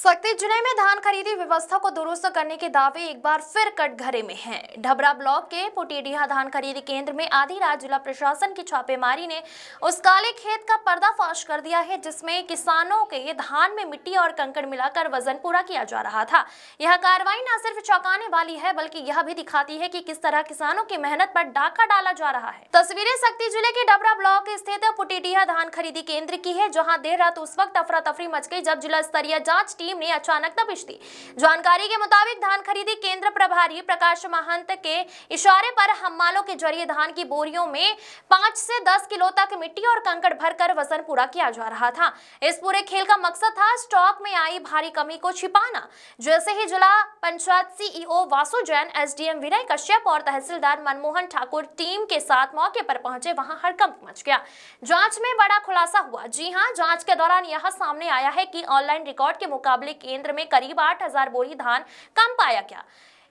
सकती जिले में धान खरीदी व्यवस्था को दुरुस्त करने के दावे एक बार फिर कटघरे में हैं। ढबरा ब्लॉक के पुटीडीहा धान खरीदी केंद्र में आधी रात जिला प्रशासन की छापेमारी ने उस काले खेत का पर्दाफाश कर दिया है जिसमें किसानों के धान में मिट्टी और कंकड़ मिलाकर वजन पूरा किया जा रहा था। यह कार्रवाई न सिर्फ चौंकाने वाली है बल्कि यह भी दिखाती है कि किस तरह किसानों की मेहनत पर डाका डाला जा रहा है। तस्वीरें सकती जिले के ढबरा ब्लॉक स्थित पुटीडीहा धान खरीदी केंद्र की है, जहां देर रात उस वक्त अफरा तफरी मच गई जब जिला स्तरीय जांच टीम ने अचानक दबिश दी। जानकारी के मुताबिक धान खरीदी केंद्र प्रभारी प्रकाश महंत के इशारे पर हम्मालों के जरिए धान की बोरियों में 5 से 10 किलो तक मिट्टी और कंकड़ भरकर वजन पूरा किया जा रहा था। इस पूरे खेल का मकसद था स्टॉक में आई भारी कमी को छिपाना। जैसे ही जिला पंचायत सीईओ वासु जैन, एसडीएम विनय कश्यप और तहसीलदार मनमोहन ठाकुर टीम के साथ मौके पर पहुंचे, वहां हड़कंप मच गया। जांच में बड़ा खुलासा हुआ। जी हां, जांच के दौरान यह सामने आया है कि ऑनलाइन रिकॉर्ड के मुकाबले केंद्र में करीब 8000 बोरी धान कम पाया गया।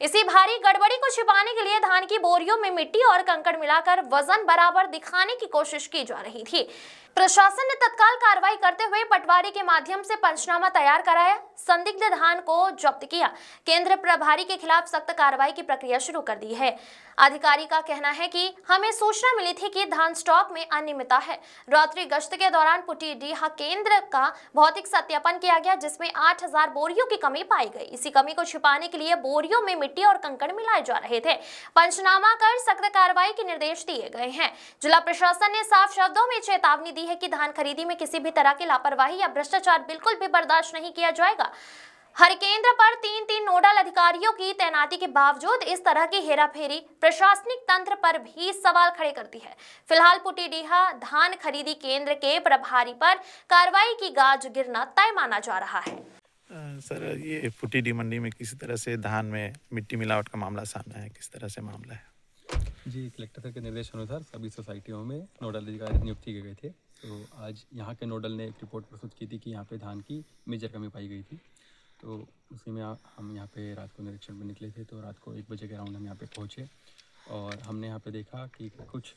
इसी भारी गड़बड़ी को छिपाने के लिए धान की बोरियों में मिट्टी और कंकड़ मिलाकर वजन बराबर दिखाने की कोशिश की जा रही थी। प्रशासन ने तत्काल कार्रवाई करते हुए पटवारी के माध्यम से पंचनामा तैयार कराया, संदिग्ध धान को जब्त किया। केंद्र प्रभारी के खिलाफ सख्त कार्रवाई की प्रक्रिया शुरू कर दी है। अधिकारी का कहना है कि हमें सूचना मिली थी कि धान स्टॉक में अनियमितता है। रात्रि गश्त के दौरान पुटीडीहा केंद्र का भौतिक सत्यापन किया गया जिसमें 8000 बोरियों की कमी पाई गई। इसी कमी को छिपाने के लिए बोरियों में मिट्टी और कंकड़ मिलाए जा रहे थे। पंचनामा कर सख्त कार्रवाई के निर्देश दिए गए हैं। जिला प्रशासन ने साफ शब्दों में चेतावनी दी है कि धान खरीदी में किसी भी तरह की लापरवाही या भ्रष्टाचार बिल्कुल भी बर्दाश्त नहीं किया जाएगा। हर केंद्र पर 3-3 नोडल अधिकारियों की तैनाती के बावजूद इस तरह की हेराफेरी प्रशासनिक तंत्र पर भी सवाल खड़े करती है। फिलहाल पुटीडीहा धान खरीदी केंद्र के प्रभारी पर कार्रवाई की गाज गिरना तय माना जा रहा है। सर, ये पुटीडी मंडी में किसी तरह से धान में मिट्टी मिलावट का मामला सामने है, किस तरह से मामला है? जी, कलेक्टर सर के निर्देश अनुसार सभी सोसाइटियों में नोडल अधिकारी नियुक्त किए गए थे। तो आज यहाँ के नोडल ने एक रिपोर्ट प्रस्तुत की थी कि यहाँ पे धान की मेजर कमी पाई गई थी। तो उसी में हम यहाँ पे रात को निरीक्षण पर निकले थे। तो रात को 1 बजे के अराउंड हम यहाँ पे पहुँचे और हमने यहाँ पे देखा कि कुछ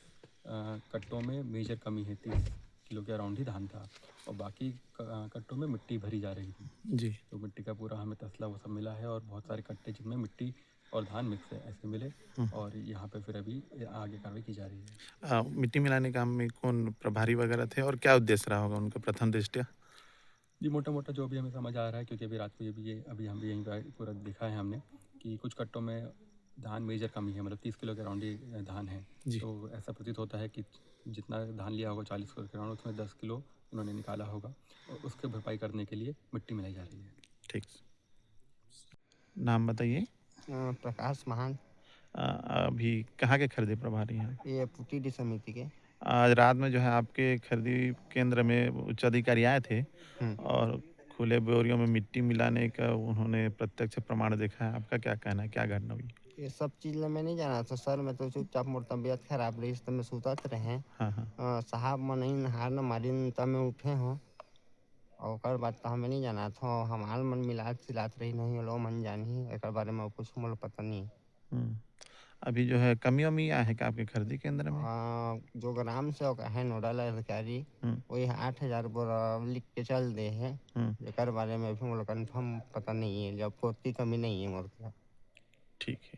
कट्टों में मेजर कमी है, 30 किलो के अराउंड ही धान था और बाकी कट्टों में मिट्टी भरी जा रही थी। जी। तो मिट्टी का पूरा हमें तसला वो सब मिला है और बहुत सारे कट्टे जिनमें मिट्टी और धान मिक्स है ऐसे मिले और यहाँ पे फिर अभी आगे कार्रवाई की जा रही है। मिट्टी मिलाने काम में कौन प्रभारी वगैरह थे और क्या उद्देश्य रहा होगा उनका प्रथम दृष्टया? जी, मोटा मोटा जो भी हमें समझ आ रहा है, क्योंकि अभी रात को अभी हम भी यहीं पर पूरा देखा है हमने कि कुछ कट्टों में धान मेजर कमी है, मतलब 30 किलो के अराउंड ही धान है। तो ऐसा प्रतीत होता है कि जितना धान लिया होगा 40 किलो के अराउंड, उसमें 10 किलो उन्होंने निकाला होगा और उसके भरपाई करने के लिए मिट्टी मिलाई जा रही है। ठीक। नाम बताइए। प्रकाश महंत। अभी कहाँ के खरीदी प्रभारी हैं? ये पुटीडी समिति के। आज रात में जो है आपके खरीदी केंद्र में उच्च अधिकारी आए थे और खुले बोरियों में मिट्टी मिलाने का उन्होंने प्रत्यक्ष प्रमाण देखा है। आपका क्या कहना है, क्या घटना हुई? ये सब चीज़ मैं नहीं जाना था सर, मैं तो चुपचाप मोर तबियत खराब रही तो मैं सुतत रहे। हाँ। साहब मन नहीं नहार न मारी तब मैं उठे हो और ओकर बाद तो हमें नहीं जाना था। हमार मन मिलात सिलात रही नहीं लो मन जानी एक बारे में कुछ मोल पता नहीं। अभी जो है कमी वमी आया है क्या आपके खरीदी केंद्र में? जो ग्राम से है नोडल अधिकारी वही 8000 बोरा लिख के चल दे है। एक बारे में भी मोल कन्फर्म पता नहीं है, जब कोई कमी नहीं है मोर। ठीक है।